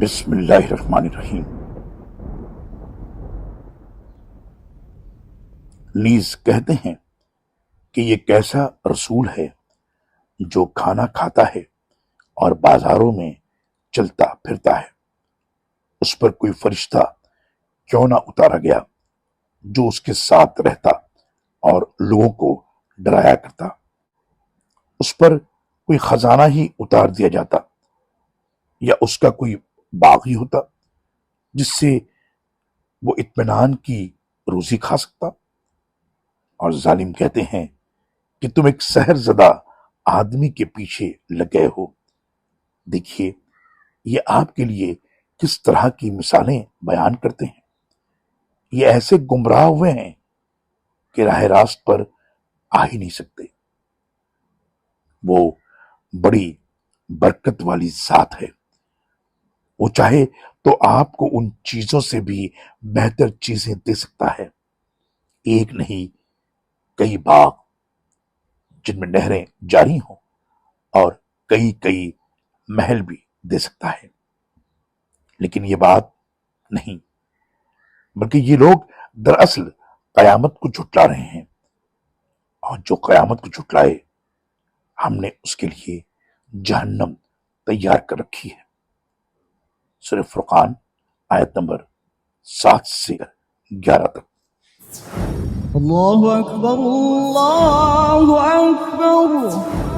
بسم اللہ الرحمن الرحیم۔ نیز کہتے ہیں کہ یہ کیسا رسول ہے جو کھانا کھاتا ہے اور بازاروں میں چلتا پھرتا ہے، اس پر کوئی فرشتہ کیوں نہ اتارا گیا جو اس کے ساتھ رہتا اور لوگوں کو ڈرایا کرتا۔ اس پر کوئی خزانہ ہی اتار دیا جاتا یا اس کا کوئی باغ ہی ہوتا جس سے وہ اطمینان کی روزی کھا سکتا۔ اور ظالم کہتے ہیں کہ تم ایک سحر زدہ آدمی کے پیچھے لگ گئے ہو۔ دیکھیے یہ آپ کے لیے کس طرح کی مثالیں بیان کرتے ہیں۔ یہ ایسے گمراہ ہوئے ہیں کہ راہ راست پر آ ہی نہیں سکتے۔ وہ بڑی برکت والی ذات ہے، وہ چاہے تو آپ کو ان چیزوں سے بھی بہتر چیزیں دے سکتا ہے، ایک نہیں کئی باغ جن میں نہریں جاری ہوں، اور کئی کئی محل بھی دے سکتا ہے۔ لیکن یہ بات نہیں، بلکہ یہ لوگ دراصل قیامت کو جھٹلا رہے ہیں، اور جو قیامت کو جھٹلائے ہم نے اس کے لیے جہنم تیار کر رکھی ہے۔ سورہ فرقان آیت نمبر 7 سے 11 تک۔ اللہ اکبر اللہ اکبر